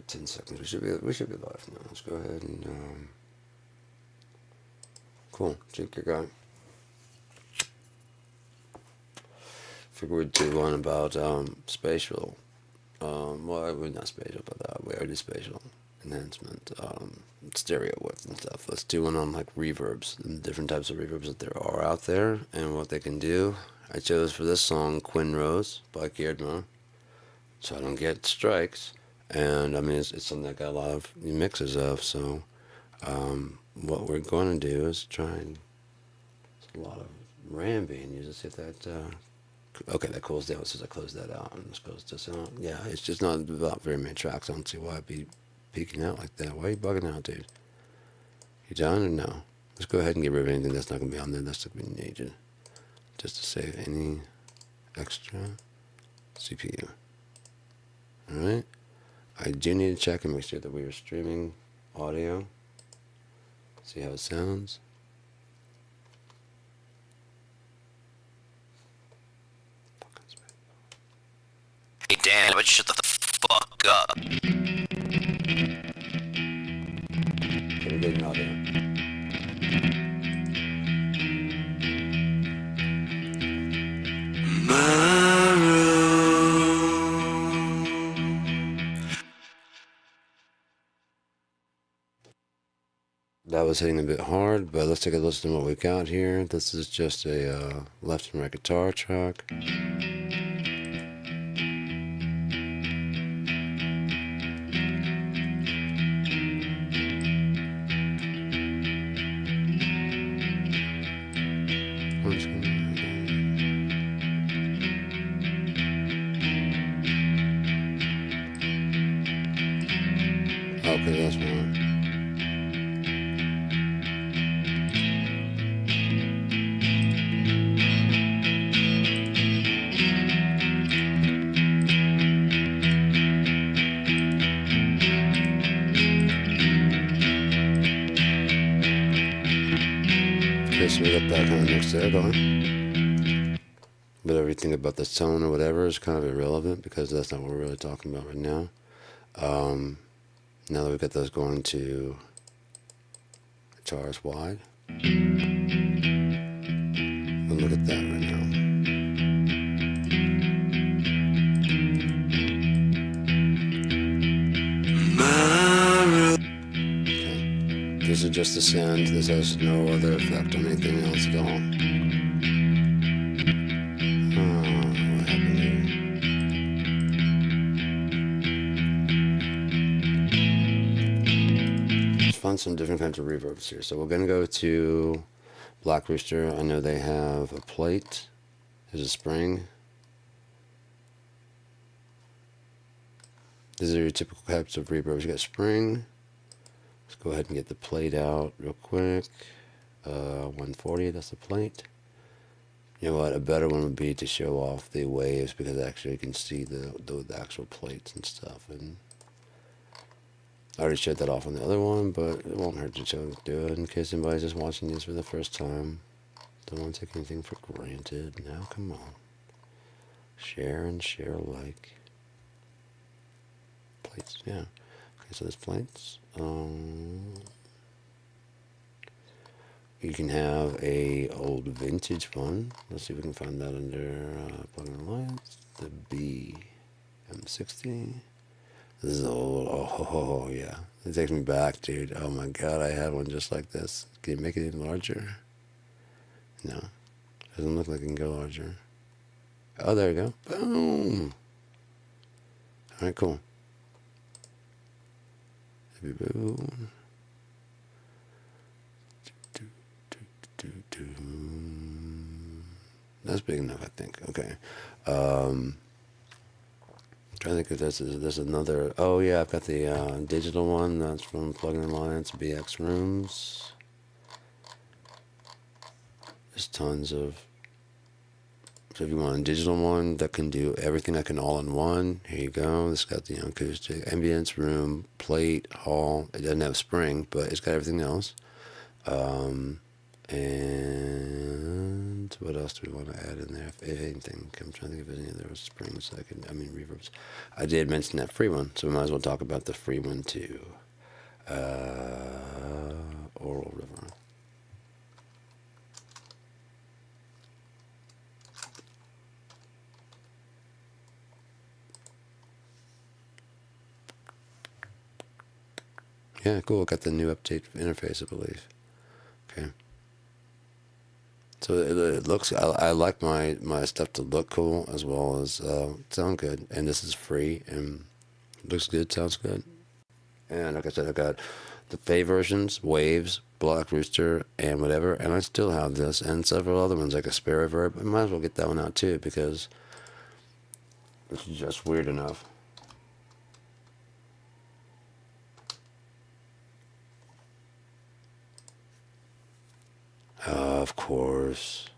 10 seconds. We should be live now. Let's go ahead and cool. Jake, your guy. Figure we'd do one about spatial. Well, we're not spatial, but we already spatial enhancement, stereo width and stuff. Let's do one on like reverbs and the different types of reverbs that there are out there and what they can do. I chose for this song Quinn Rose by Giardmo, so I don't get strikes. And I mean, it's something I got a lot of mixes of. So what we're going to do is try and a lot of Ramby, you just hit that. Okay, that cools down. Since I close that out and just close this out. Yeah, it's just not about very many tracks. I don't see why I'd be peeking out like that. Why are you bugging out, dude? You done or no? Let's go ahead and get rid of anything that's not going to be on there. That's not going to be needed. Just to save any extra CPU. Alright. I do need to check and make sure that we are streaming audio. See how it sounds. Hey Dan, but shut the fuck up. Okay, we're getting audio. That was hitting a bit hard, but let's take a listen to what we've got here. This is just a left and right guitar track. Okay, that's one. So we got that kind of mix there going. But everything about the tone or whatever is kind of irrelevant because that's not what we're really talking about right now. Now that we've got those going to guitars wide, we'll look at that right now. This is just a send. This has no other effect on anything else at all. What happened here? Let's find some different kinds of reverbs here. So we're going to go to Black Rooster. I know they have a plate. There's a spring. These are your typical types of reverbs. You got spring. Let's go ahead and get the plate out real quick. 140, that's the plate. You know what, a better one would be to show off the waves because actually you can see the actual plates and stuff. And I already showed that off on the other one, but it won't hurt to do it in case anybody's just watching these for the first time. Don't want to take anything for granted. Now, come on. Share and share alike. Plates, yeah. Okay, so there's plates. You can have a old vintage one. Let's see if we can find that under plug-in alliance. The BM60. This is old. Oh yeah, it takes me back, dude. Oh my god, I had one just like this. Can you make it even larger? No, doesn't look like it can go larger. Oh, there we go. Boom. All right, cool. Boom. That's big enough, I think. Okay. Trying to think if this is another. Oh yeah, I've got the digital one. That's from Plug-in Alliance BX Rooms. There's tons of. So if you want a digital one that can do everything, that can all in one. Here you go. It's got the acoustic, ambience, room, plate, hall. It doesn't have spring, but it's got everything else. And what else else do we want to add in there? If anything, I'm trying to think if there's any other springs reverbs. I did mention that free one, so we might as well talk about the free one too. Oral River. Yeah, cool. Got the new update interface, I believe. Okay. So it looks. I like my stuff to look cool as well as sound good. And this is free and looks good, sounds good. And like I said, I got the pay versions, Waves, Black Rooster, and whatever. And I still have this and several other ones like a spare reverb. I might as well get that one out too because it's just weird enough. Of course.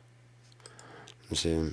Let's see.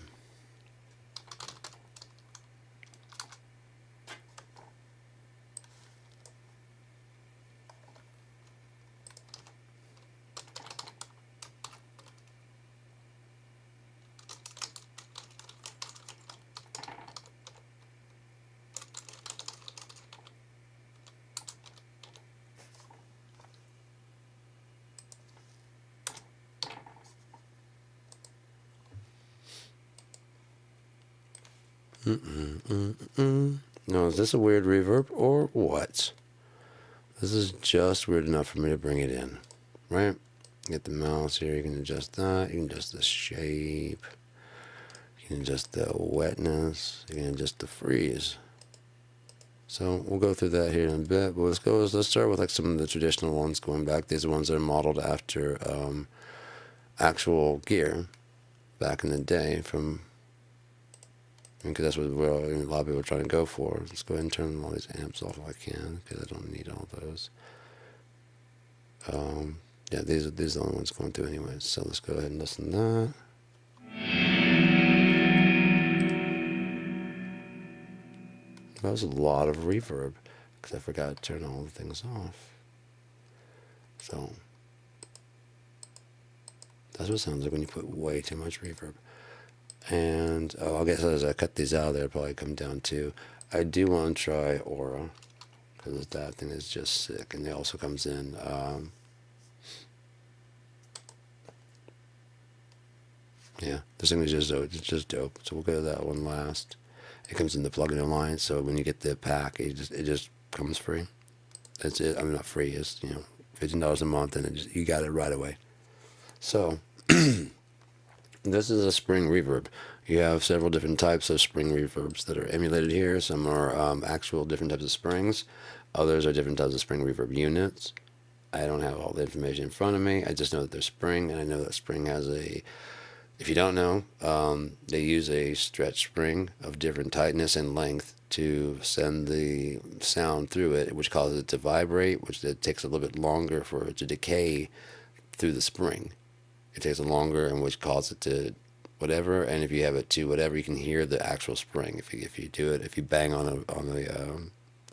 No, is this a weird reverb or what? This is just weird enough for me to bring it in, right? Get the mouse here, you can adjust that, you can adjust the shape, you can adjust the wetness, you can adjust the freeze. So we'll go through that here in a bit, but let's start with like some of the traditional ones going back. These are ones that are modeled after actual gear back in the day from, because that's what a lot of people are trying to go for. Let's go ahead and turn all these amps off if I can, because I don't need all those. Yeah, these are the only ones going through anyways. So let's go ahead and listen to that. That was a lot of reverb, because I forgot to turn all the things off. So that's what it sounds like when you put way too much reverb. And I guess as I cut these out, they'll probably come down too. I do want to try Aura, because that thing is just sick. And it also comes in yeah, this thing is just dope. It's just dope. So we'll go to that one last. It comes in the plug-in alliance, so when you get the pack, it just comes free. That's it. I mean, not free. It's $15 a month, and you got it right away. So this is a spring reverb. You have several different types of spring reverbs that are emulated here. Some are actual different types of springs. Others are different types of spring reverb units. I don't have all the information in front of me. I just know that they're spring, and I know that spring has a, if you don't know, they use a stretch spring of different tightness and length to send the sound through it, which causes it to vibrate, which it takes a little bit longer for it to decay through the spring. It takes longer, and which causes it to whatever. And if you have it to whatever, you can hear the actual spring. If you do it, if you bang on a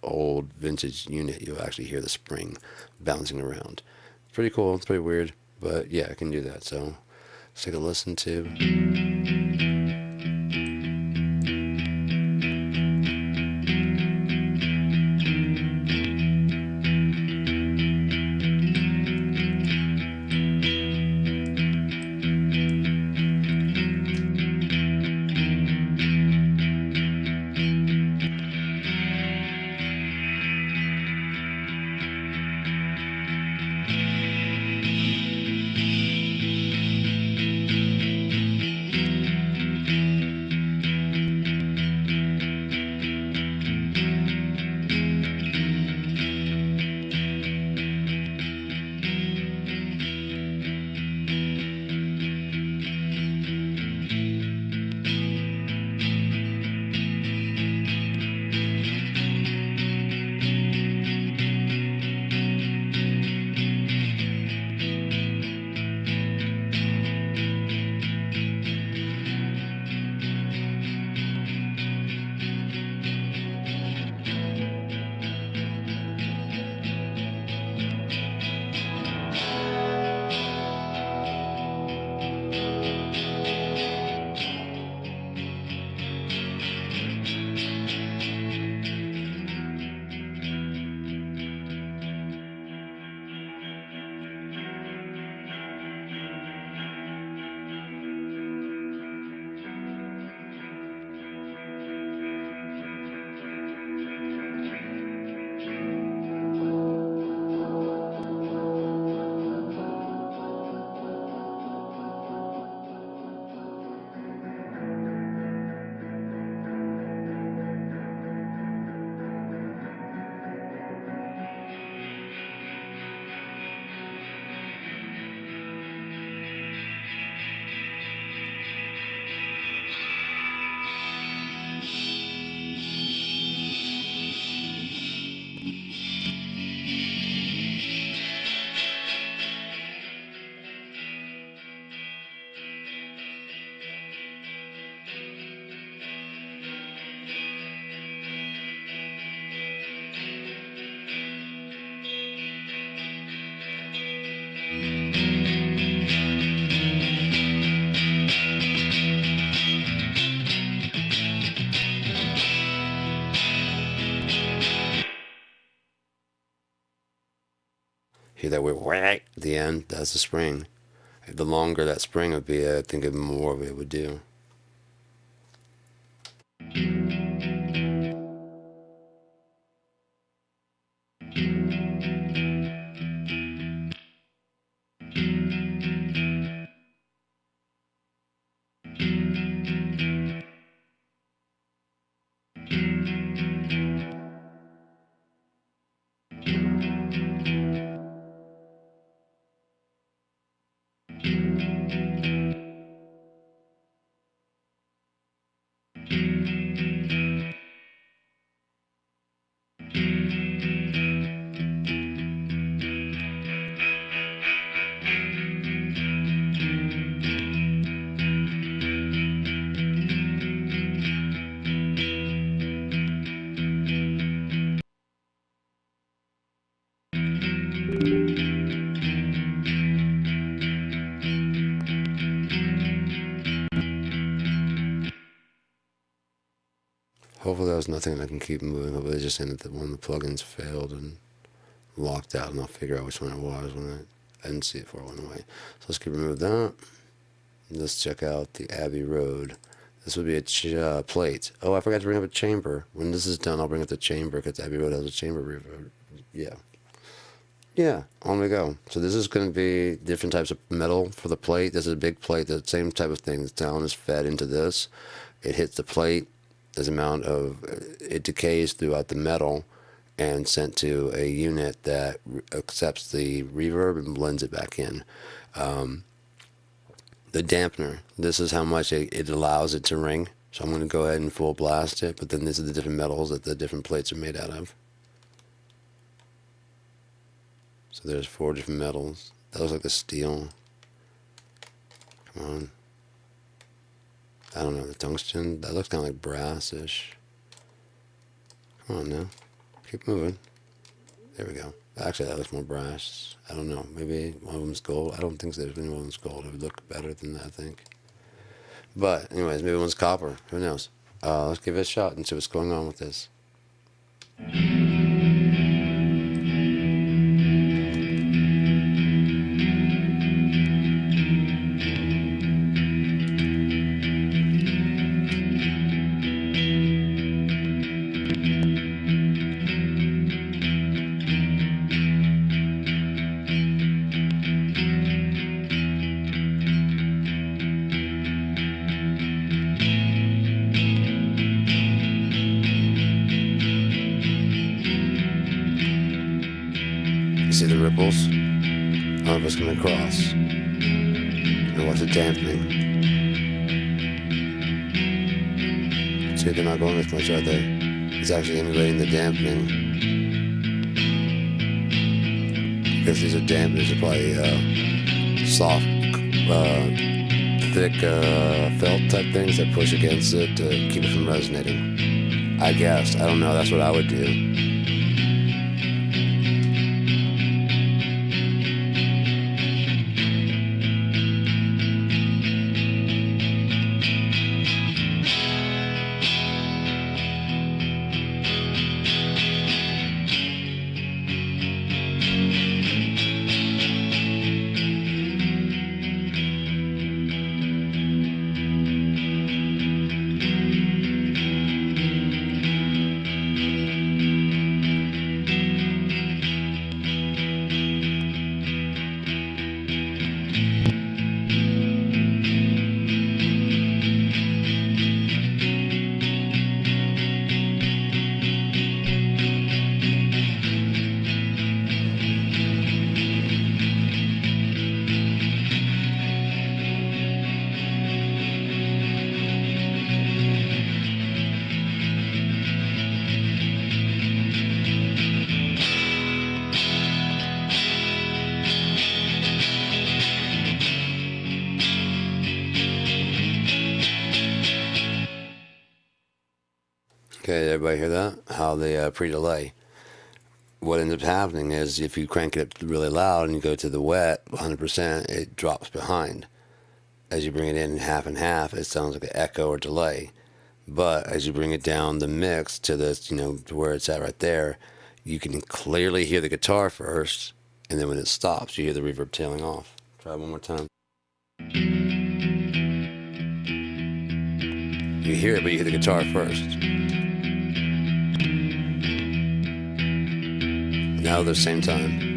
old vintage unit, you'll actually hear the spring bouncing around. It's pretty cool. It's pretty weird, but yeah, I can do that. So let's take a listen to. that weird whack at the end, that's the spring. The longer that spring would be, I think the more of it would do. Hopefully that was nothing I can keep moving. Hopefully they just ended that one of the plugins failed and locked out, and I'll figure out which one it was when I didn't see it before it went away. So let's remove that. Let's check out the Abbey Road. This would be a plate. Oh, I forgot to bring up a chamber. When this is done, I'll bring up the chamber because Abbey Road has a chamber reverb. Yeah, on we go. So this is going to be different types of metal for the plate. This is a big plate. The same type of thing. The sound is fed into this. It hits the plate. There's amount of, it decays throughout the metal and sent to a unit that accepts the reverb and blends it back in. The dampener, this is how much it allows it to ring. So I'm going to go ahead and full blast it, but then these are the different metals that the different plates are made out of. So there's 4 different metals. That looks like the steel. Come on. I don't know, the tungsten, that looks kind of like brass-ish. Come on now, keep moving. There we go. Actually, that looks more brass. I don't know, maybe one of them's gold. I don't think there's any one of them's gold. It would look better than that, I think. But anyways, maybe one's copper, who knows? Let's give it a shot and see what's going on with this. See the ripples? I don't know if it's coming across. And watch the dampening. See, they're not going as much, are they? It's actually emulating the dampening. Because these are dampeners, they're probably soft, thick felt type things that push against it to keep it from resonating. I guess. I don't know. That's what I would do. Okay, everybody hear that? How they pre-delay. What ends up happening is if you crank it up really loud and you go to the wet 100%, it drops behind. As you bring it in half and half, it sounds like an echo or delay. But as you bring it down the mix to this, to where it's at right there, you can clearly hear the guitar first, And then when it stops, you hear the reverb tailing off. Try it one more time. You hear it, but you hear the guitar first. Now at the same time.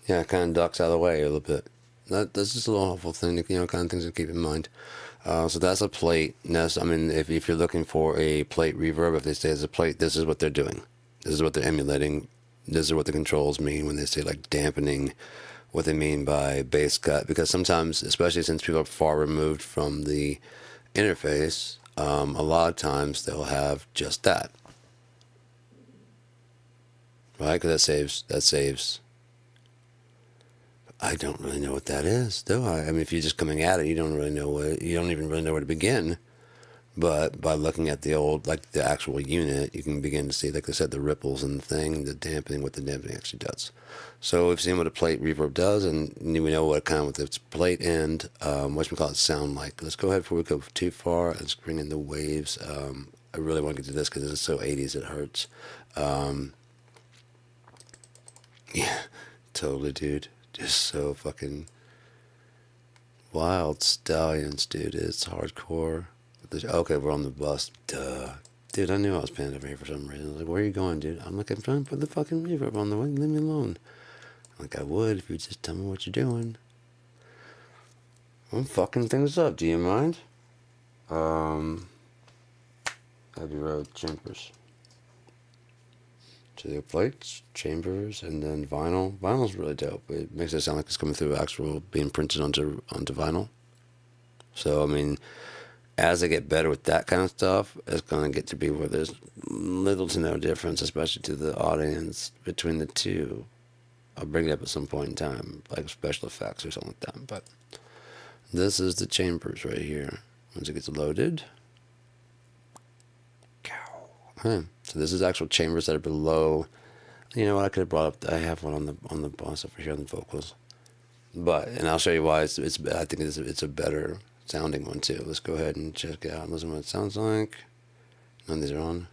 Yeah, it kind of ducks out of the way a little bit. That's just a little helpful thing, kind of things to keep in mind. So that's a plate. I mean, if you're looking for a plate reverb, if they say it's a plate, this is what they're doing. This is what they're emulating. This is what the controls mean when they say like dampening, what they mean by bass cut. Because sometimes, especially since people are far removed from the interface, a lot of times they'll have just that. Right? Because that saves. I don't really know what that is, do I? I mean, if you're just coming at it, you don't even really know where to begin. But by looking at the actual unit, you can begin to see, like I said, the ripples and the thing, the dampening, what the dampening actually does. So we've seen what a plate reverb does, and we know what kind with its plate and whatchamacallit sound like. Let's go ahead before we go too far. Let's bring in the waves. I really want to get to this because this is so 80s it hurts. Yeah, totally, dude. Just so fucking wild stallions, dude. It's hardcore. Okay, we're on the bus. Duh. Dude, I knew I was paying over here for some reason. I was like, where are you going, dude? I'm like, I'm trying to put the fucking reverb on the way. Leave me alone. I'm like, I would if you just tell me what you're doing. I'm fucking things up. Do you mind? Abbey Road Chambers. So the plates, chambers, and then vinyl. Vinyl's really dope. It makes it sound like it's coming through actual being printed onto vinyl. So I mean, as I get better with that kind of stuff, it's gonna get to be where there's little to no difference, especially to the audience, between the two. I'll bring it up at some point in time, like special effects or something like that. But this is the chambers right here. Once it gets loaded. So this is actual chambers that are below. You know what? I could have brought up. I have one on the boss over here on the vocals, and I'll show you why. I think it's a better sounding one too. Let's go ahead and check it out and listen to what it sounds like. None of these are on.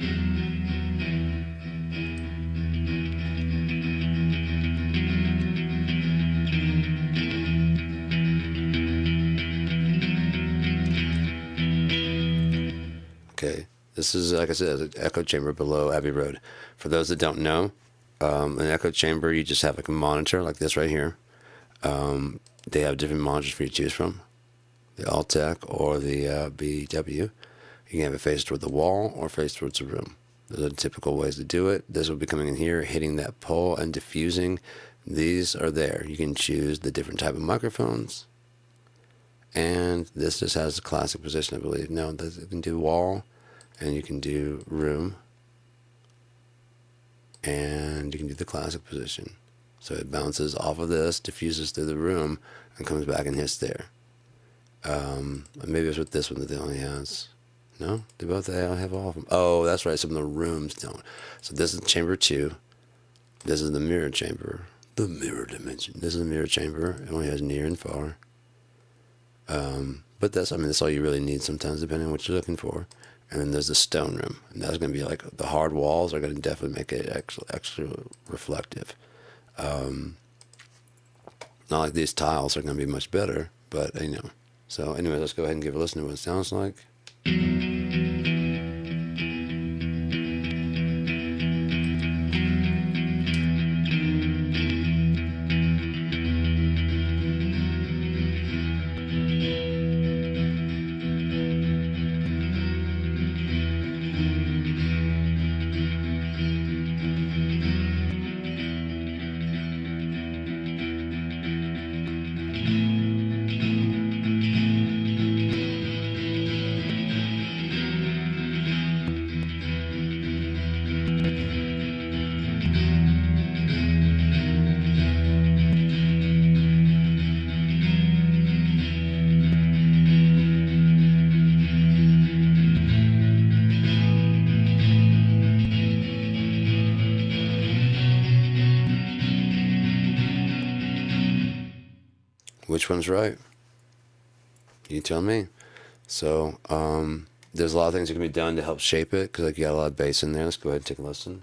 Okay. This is, like I said, an echo chamber below Abbey Road. For those that don't know, an echo chamber, you just have like a monitor like this right here. They have different monitors for you to choose from. The Altec or the BW. You can have it faced toward the wall or faced towards the room. Those are the typical ways to do it. This will be coming in here, hitting that pole and diffusing. These are there. You can choose the different type of microphones. And this just has a classic position, I believe. No, you can do wall. And you can do room, and you can do the classic position. So it bounces off of this, diffuses through the room, and comes back and hits there. Maybe it's with this one that they only has. No, they both have all of them. Oh, that's right. Some of the rooms don't. So this is chamber 2. This is the mirror chamber. The mirror dimension. This is the mirror chamber. It only has near and far. But that's all you really need sometimes, depending on what you're looking for. And then there's the stone room. And that's going to be like, the hard walls are going to definitely make it extra reflective. Not like these tiles are going to be much better, but So anyway, let's go ahead and give a listen to what it sounds like. which one's right. You tell me. So, there's a lot of things that can be done to help shape it, because like you got a lot of bass in there. Let's go ahead and take a listen.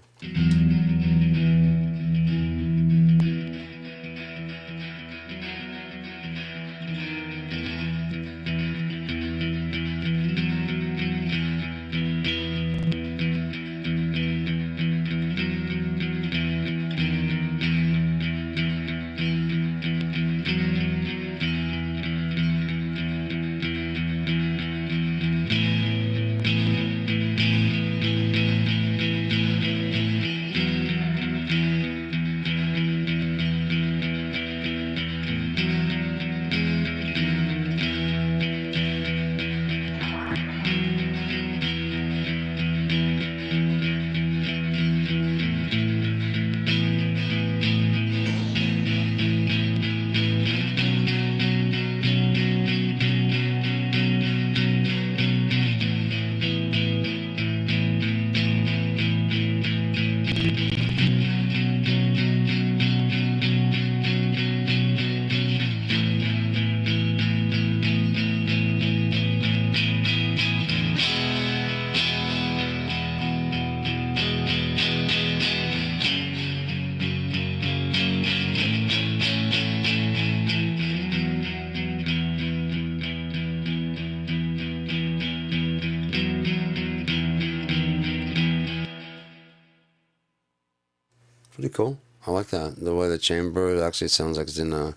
Pretty cool. I like that. The way the chamber, it actually sounds like it's in a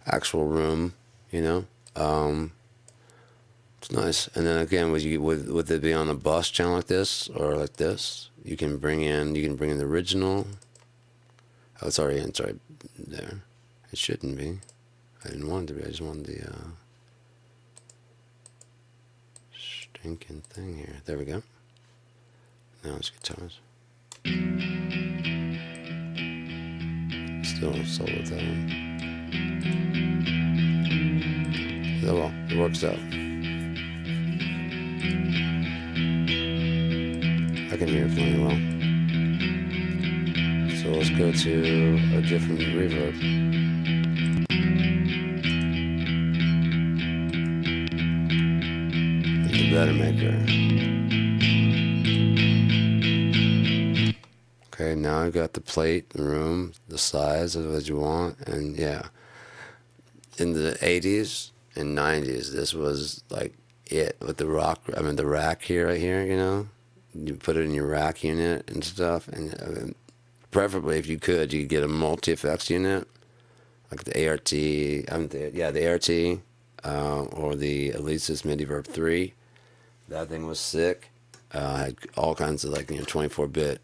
actual room, you know? It's nice. And then again, with it being on a bus channel like this, or like this, you can bring in the original. Oh, it's already in, it's right there. It shouldn't be. I didn't want it to be, I just wanted the, stinking thing here. There we go. Now it's guitars. Still solo with that one. Oh well, it works out. I can hear it plenty well. So let's go to a different reverb. The Better Maker. Okay, now I've got the plate, the room, the size of what you want, and yeah. In the 80s and 90s, this was like it with the the rack here, right here, you know? You put it in your rack unit and stuff, and preferably if you could get a multi-effects unit, like the ART, the ART, or the Alesis Reverb 3. That thing was sick. Had all kinds of 24-bit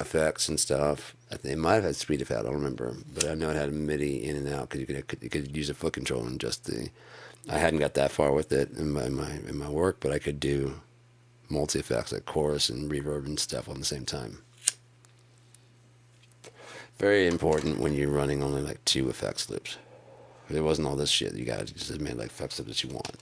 effects and stuff. I think it might have had speed effect, I don't remember, but I know it had a MIDI in and out, because you could use a foot control and just the. I hadn't got that far with it in my work, but I could do multi effects like chorus and reverb and stuff on the same time. Very important when you're running only 2 effects loops. There wasn't all this shit. You guys just made effects loops that you want.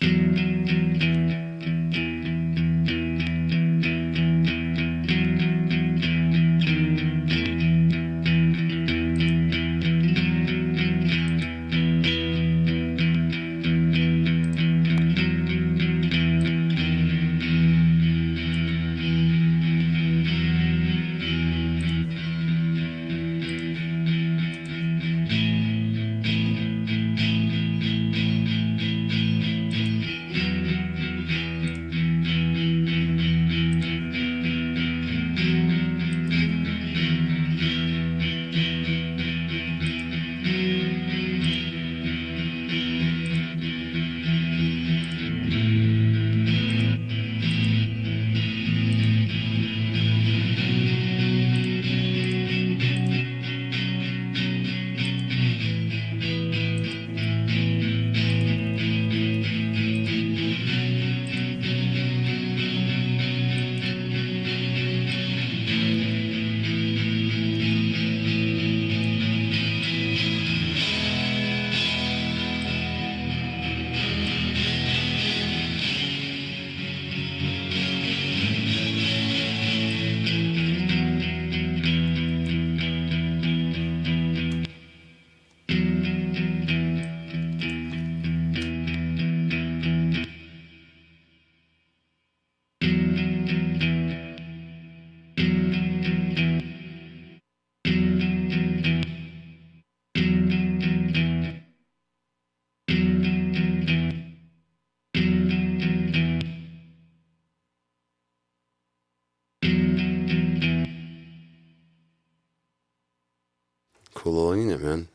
cool little unit, man.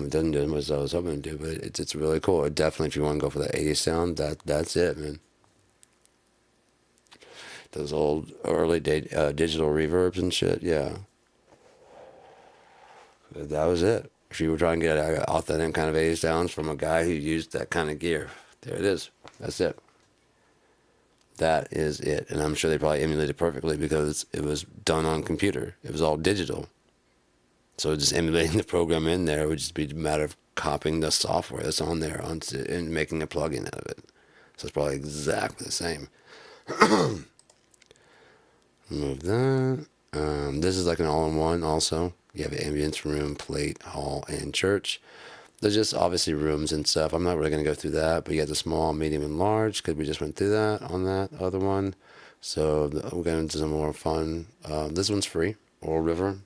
It doesn't do as much as I was hoping to do, but it's really cool. It definitely, if you want to go for that 80s sound, that's it, man. Those old early digital reverbs and shit, yeah. That was it. If you were trying to get authentic kind of 80s sounds from a guy who used that kind of gear, there it is. That's it. That is it. And I'm sure they probably emulated it perfectly because it was done on computer. It was all digital. So just emulating the program in there would just be a matter of copying the software that's on there and making a plugin out of it. So it's probably exactly the same. Move that. This is like an all-in-one also. You have ambience, room, plate, hall, and church. There's just obviously rooms and stuff. I'm not really going to go through that, but you have the small, medium, and large because we just went through that on that other one. So we're going into some more fun. This one's free. Oral River.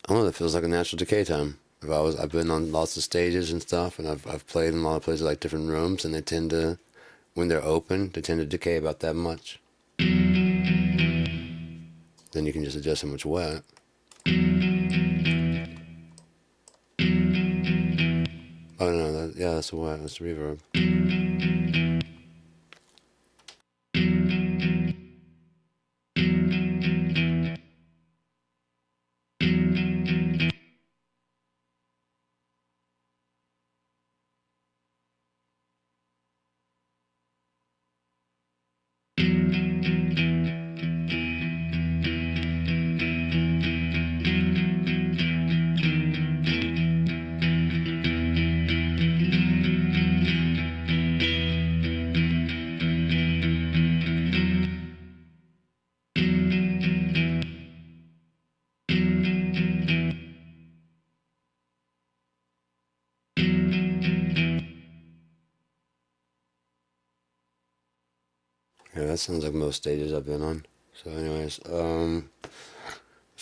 I don't know, it feels like a natural decay time. I've been on lots of stages and stuff, and I've played in a lot of places like different rooms, and they tend to, when they're open, they tend to decay about that much. Then you can just adjust how much wet. Oh no, that's the wet, that's the reverb. Yeah, that sounds like most stages I've been on. So anyways, let's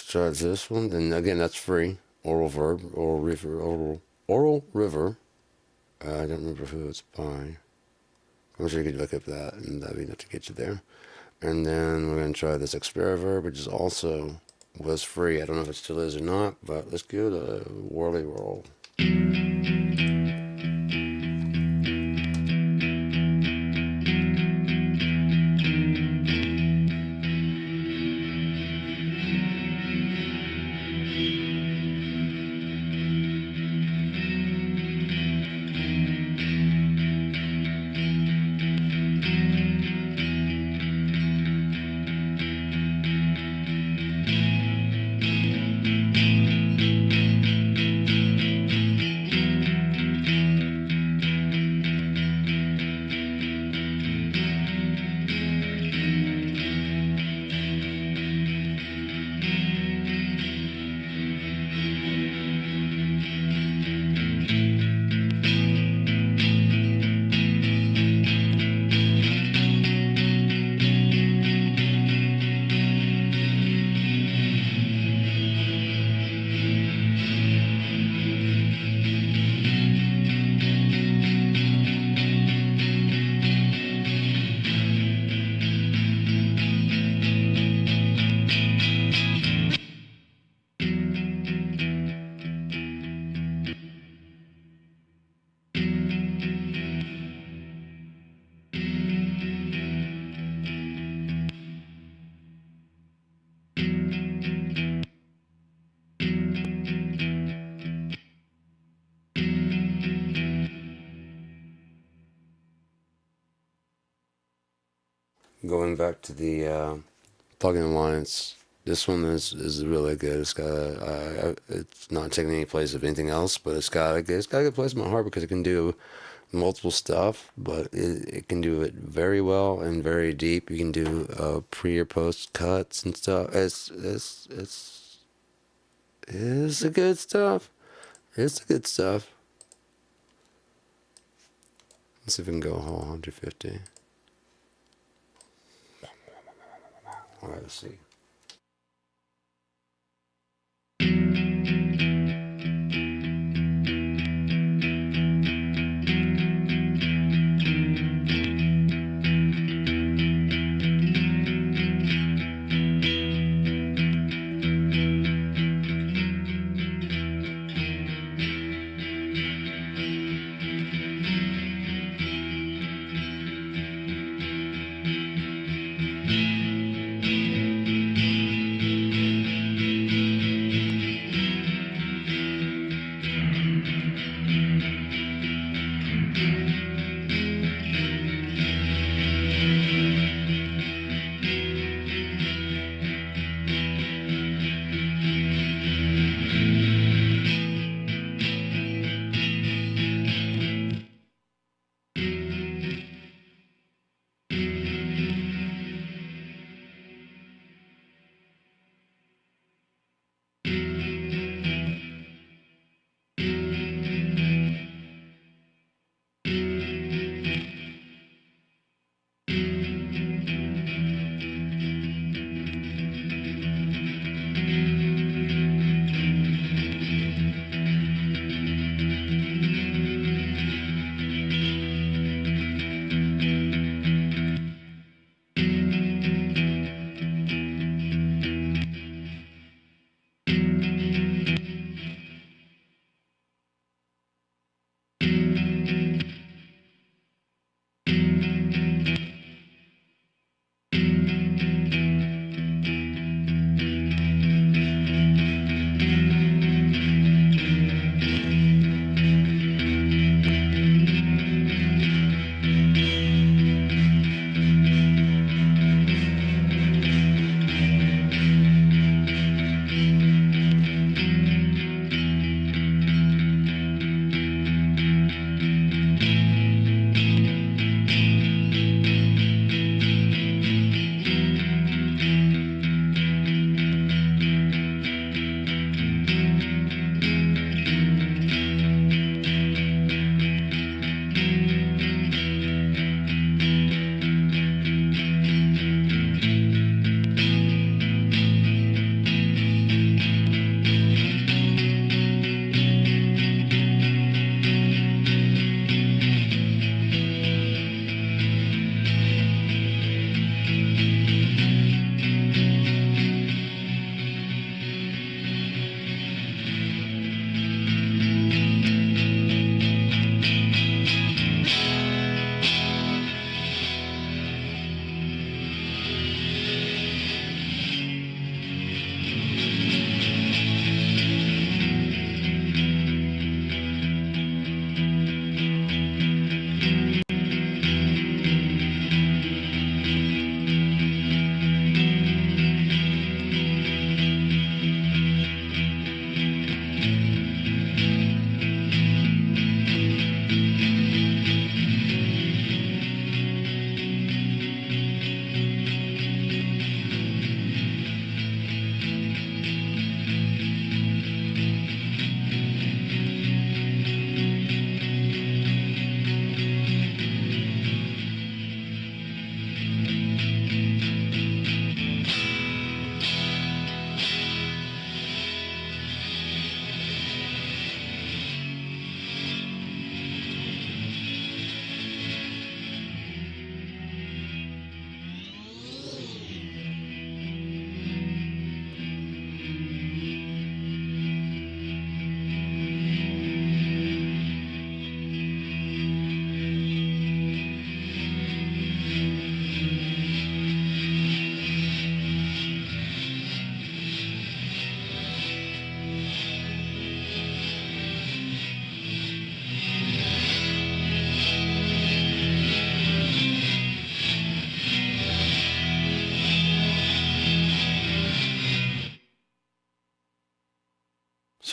try this one. And again, that's free. Oral Verb, Oral River. I don't remember who it's by. I'm sure you could look up that, and that'd be enough to get you there. And then we're going to try this Reverb, which is also was free. I don't know if it still is or not, but let's go to Whirly Whirl. going back to the plugin alliance, this one is really good. It's got it's not taking any place of anything else, but it's got a good place in my heart because it can do multiple stuff, but it can do it very well and very deep. You can do pre or post cuts and stuff. It's the good stuff. It's the good stuff. Let's see if we can go a whole 150. All right, let's see.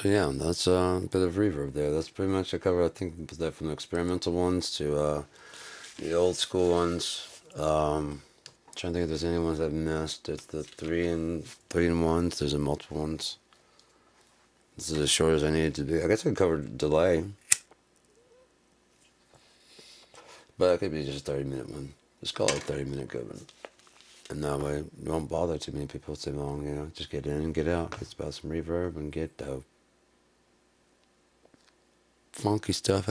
So yeah, that's a bit of reverb there. That's pretty much a cover. I think that from the experimental ones to the old school ones. Trying to think if there's any ones I've missed. It's the three and ones. There's a multiple ones. This is as short as I needed to be. I guess I covered delay, but it could be just a 30-minute one. Just call it a 30-minute good one. And that way, you won't bother too many people too long, you know. Just get in and get out. It's about some reverb and get dope. Funky stuff